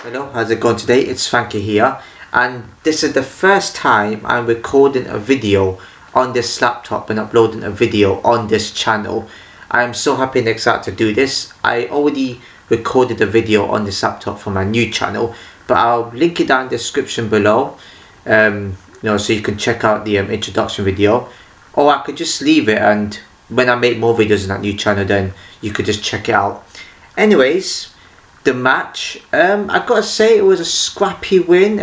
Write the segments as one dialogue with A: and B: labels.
A: Hello, how's it going today? It's Frankie here, and this is the first time I'm recording a video on this laptop and uploading a video on this channel. I'm so happy and excited to do this. I already recorded a video on this laptop for my new channel, but I'll link it down in the description below, so you can check out the introduction video, or I could just leave it, and when I make more videos on that new channel, then you could just check it out. Anyways, the match, I gotta say it was a scrappy win.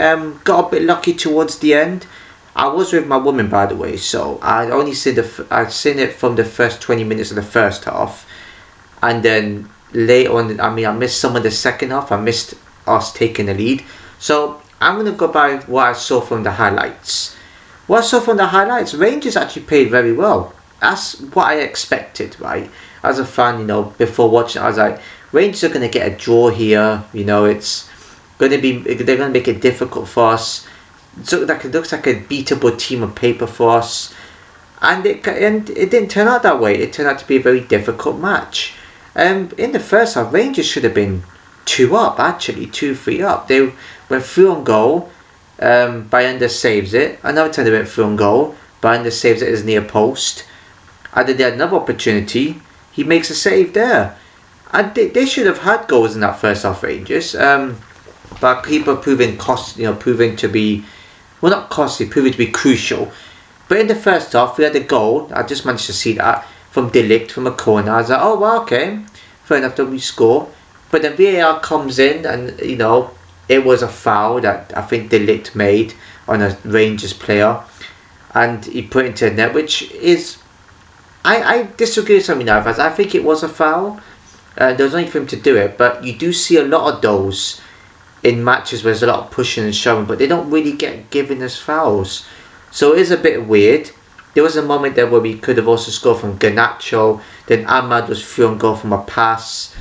A: Got a bit lucky towards the end. I was with my woman, by the way, so I'd seen it from the first 20 minutes of the first half, and then later on, I missed some of the second half. I missed us taking the lead, so I'm gonna go by what I saw from the highlights. What I saw from the highlights, Rangers actually played very well. That's what I expected, right? As a fan, before watching, I was like, Rangers are going to get a draw here. It's going to be, they're going to make it difficult for us. So it looks like a beatable team on paper for us, and it didn't turn out that way. It turned out to be a very difficult match. In the first half, Rangers should have been 2-up, actually 2-3 up. They went through on goal. Fernandes saves it. Another time they went through on goal. Fernandes saves it as near post. And then they had another opportunity. He makes a save there. And they should have had goals in that first half, Rangers. But keeper proving to be, well, not costly, proving to be crucial. But in the first half, we had a goal. I just managed to see that from De Ligt from a corner. I was like, oh, well, okay, fair enough that we score. But then VAR comes in, and it was a foul that I think De Ligt made on a Rangers player, and he put it into the net, which is, I disagree with some United fans. I think it was a foul. There was nothing for him to do it, but you do see a lot of those in matches where there's a lot of pushing and shoving, but they don't really get given as fouls. So it is a bit weird. There was a moment there where we could have also scored from Garnacho. Then Ahmad was through on goal from a pass.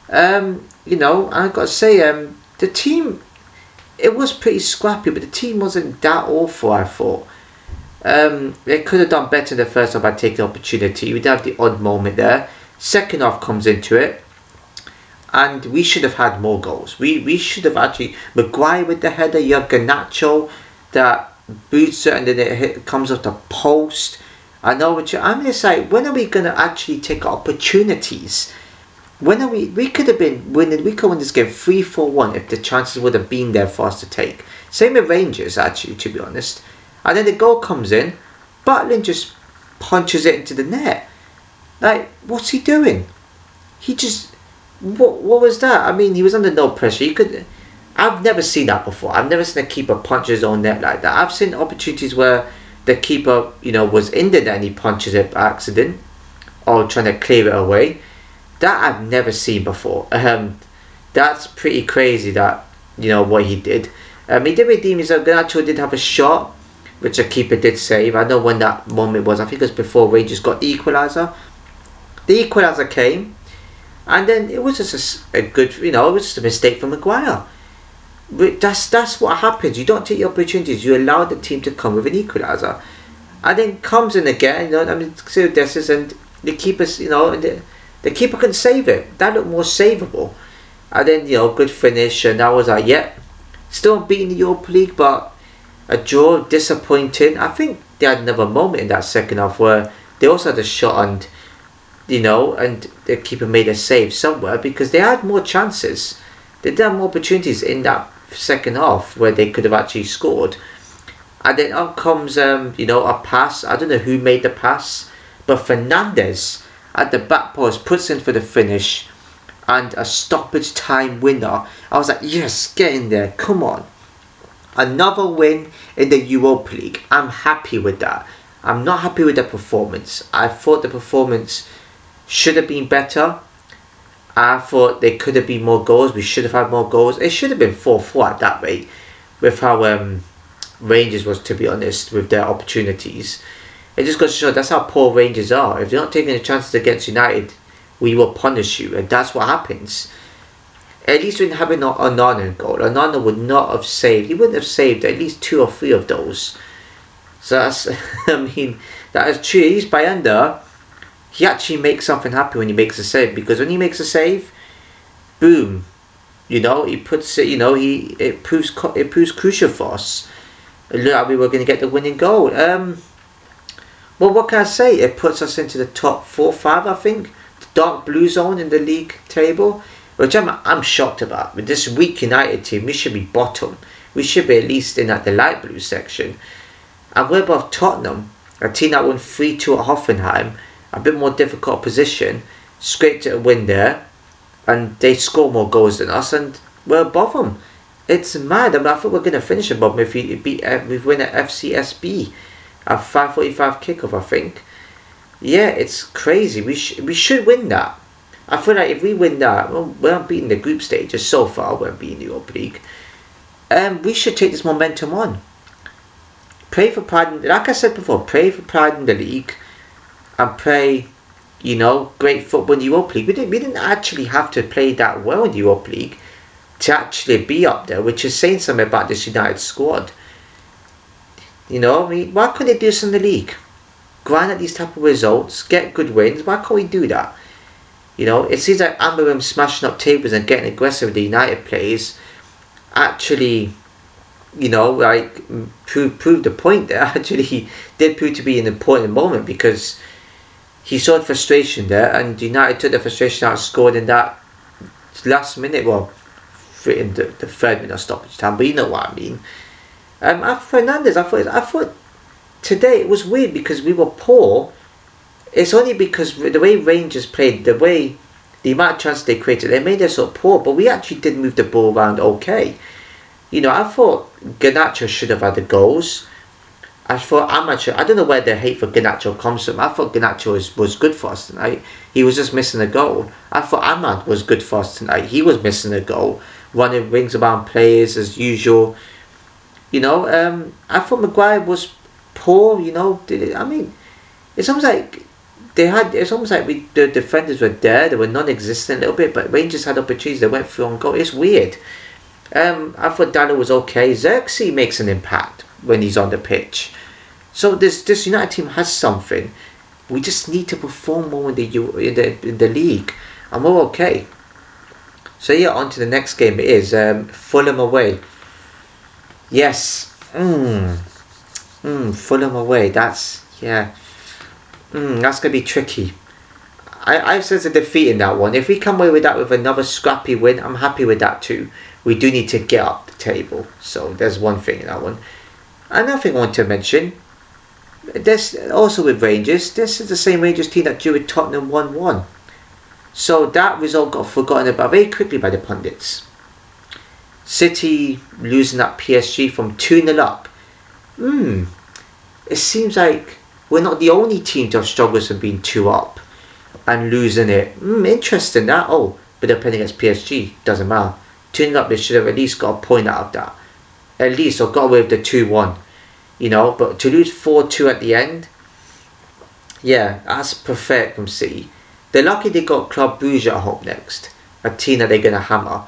A: I've got to say, the team, it was pretty scrappy, but the team wasn't that awful, I thought. They could have done better in the first half by taking the opportunity. We did have the odd moment there. Second half comes into it, and we should have had more goals. We should have actually, Maguire with the header, you have Garnacho that boots it, and then it comes off the post. I know what it's like, when are we going to actually take opportunities? When are we could have been winning, we could win this game 3-4-1 if the chances would have been there for us to take. Same with Rangers, actually, to be honest. And then the goal comes in, Butland just punches it into the net. Like, what's he doing? He just, what was that? He was under no pressure. I've never seen that before. I've never seen a keeper punch his own net like that. I've seen opportunities where the keeper, was in the net and he punches it by accident, or trying to clear it away. That I've never seen before. That's pretty crazy that, what he did. He did redeem himself. Garnacho did have a shot, which a keeper did save. I know when that moment was. I think it was before Rangers got the equaliser. The equaliser came, and then it was just a good, it was just a mistake from Maguire. But that's what happens. You don't take the opportunities. You allow the team to come with an equaliser, and then comes in again. So this is, and the keepers, the keeper couldn't save it. That looked more savable. And then good finish, and I was like, yeah, still beating the Europa League, but a draw, disappointing. I think they had another moment in that second half where they also had a shot, and and the keeper made a save somewhere, because they had more chances. They did have more opportunities in that second half where they could have actually scored. And then up comes a pass. I don't know who made the pass, but Fernandes at the back post puts in for the finish, and a stoppage time winner. I was like, yes, get in there, come on. Another win in the Europa League. I'm happy with that. I'm not happy with the performance. I thought the performance should have been better. I thought there could have been more goals. We should have had more goals. It should have been 4-4 at that rate, with how Rangers was, to be honest, with their opportunities. It just goes to show that's how poor Rangers are. If you're not taking the chances against United, we will punish you, and that's what happens. At least when having Onana in goal, Onana would not have saved. He wouldn't have saved at least 2 or 3 of those. So that's, that is true. At least Bayanda, he actually makes something happen when he makes a save, because when he makes a save, boom, He puts it. It proves crucial for us. It looked like we were going to get the winning goal. Well, what can I say? It puts us into the top 4, 5, I think. The dark blue zone in the league table, which I'm shocked about. With this weak United team, we should be bottom. We should be at least in the light blue section. And we're above Tottenham, a team that won 3-2 at Hoffenheim, a bit more difficult position, scraped a win there, and they score more goals than us, and we're above them. It's mad. I thought we're going to finish above them if we win at FCSB. A 5:45 kickoff, I think. Yeah, it's crazy. We should win that. I feel like if we win that, well, we're beating the group stages so far. We're beating the Europa League. We should take this momentum on. Pray for pride, like I said before, pray for pride in the league, and pray, great football in the Europa League. We didn't actually have to play that well in the Europa League to actually be up there, which is saying something about this United squad. Why couldn't they do this in the league? Grind at these type of results, get good wins. Why can't we do that? It seems like Amorim smashing up tables and getting aggressive with the United players actually, proved the point there. Actually, he did prove to be an important moment because he saw the frustration there, and United took the frustration out and scored in that last minute, in the third minute of stoppage time, but you know what I mean. Fernandes, I thought today it was weird because we were poor. It's only because the way Rangers played, the amount of chances they created, they made us look poor, but we actually did move the ball around okay. I thought Garnacho should have had the goals. I thought Amacho, I don't know where the hate for Garnacho comes from. I thought Garnacho was good for us tonight. He was just missing a goal. I thought Ahmad was good for us tonight. He was missing a goal. Running rings around players as usual. I thought Maguire was poor. It's almost like the defenders were there. They were non-existent a little bit, but Rangers had opportunities. They went through on goal. It's weird. I thought Dallo was okay. Xerxes makes an impact when he's on the pitch. So this United team has something. We just need to perform more in the league, and we're okay. So yeah, on to the next game. It is Fulham away. Yes. Fulham away. That's gonna be tricky. I've said a defeat in that one. If we come away with that with another scrappy win, I'm happy with that too. We do need to get up the table. So there's one thing in that one. Another thing I want to mention. This also with Rangers. This is the same Rangers team that drew with Tottenham 1-1. So that result got forgotten about very quickly by the pundits. City losing at PSG from 2-0 up. It seems like we're not the only team to have struggles with being 2 up and losing it. Interesting that. Oh, but they're playing against PSG. Doesn't matter. 2-0 up, they should have at least got a point out of that. At least, or got away with the 2-1. But to lose 4-2 at the end, yeah, that's pathetic from City. They're lucky they got Club Brugge at home next. A team that they're going to hammer.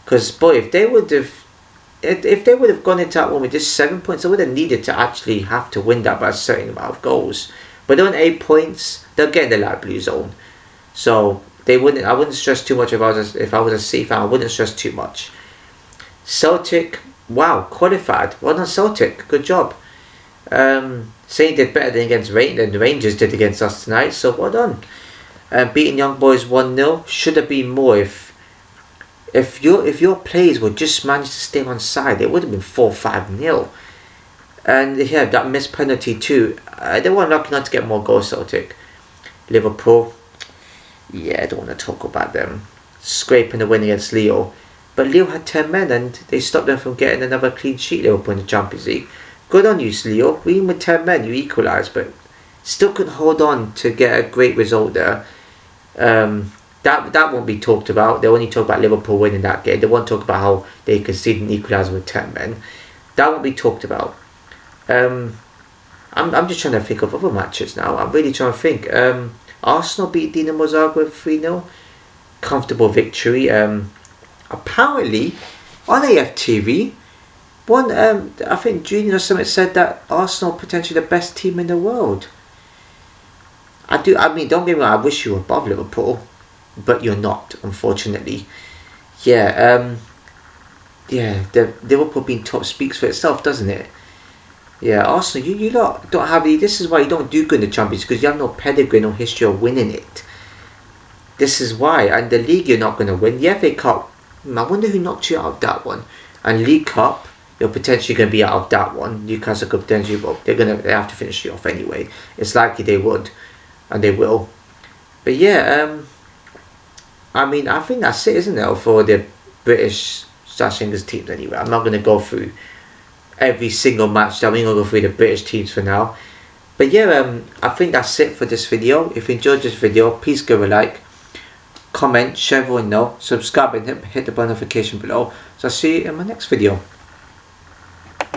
A: Because, boy, if they would have gone into that one with just 7 points, they would have needed to actually have to win that by a certain amount of goals. But they're on 8 points, they'll get in the light blue zone. So I wouldn't stress too much if I was a City fan. I wouldn't stress too much. Celtic, wow, qualified. Well done, Celtic. Good job. Saying did better than the Rangers did against us tonight. So well done. Beating Young Boys 1-0 should have been more if your players would just manage to stay on side. It would have been 4-5-0. And yeah, that missed penalty too. They weren't lucky enough to get more goals. Celtic. Liverpool. Yeah, I don't want to talk about them. Scraping the win against Lille. But Lille had 10 men and they stopped them from getting another clean sheet. Liverpool in the Champions League. Good on you, Lille. Even with 10 men, you equalised, but still couldn't hold on to get a great result there. That won't be talked about. They only talk about Liverpool winning that game. They won't talk about how they conceded and equalised with 10 men. That won't be talked about. I'm just trying to think of other matches now. I'm really trying to think. Arsenal beat Dinamo Zagreb 3-0. Comfortable victory. Apparently, on AFTV, I think Junior or something said that Arsenal potentially the best team in the world. Don't get me wrong, I wish you were above Liverpool, but you're not, unfortunately. Yeah, yeah, the Liverpool being top speaks for itself, doesn't it? Yeah, Arsenal, you lot don't have any. This is why you don't do good in the Champions, because you have no pedigree, no history of winning it. This is why. And the league, you're not going to win. The FA Cup, I wonder who knocked you out of that one. And League Cup, you're potentially going to be out of that one. Newcastle could potentially, well, they have to finish you off anyway. It's likely they would, and they will. But yeah, I mean, I think that's it, isn't it, for the British / English teams anyway. I'm not going to go through every single match. I'm going to go through the British teams for now. But yeah, I think that's it for this video. If you enjoyed this video, please give a like, comment, share everyone know, subscribe and hit the notification below. So I'll see you in my next video.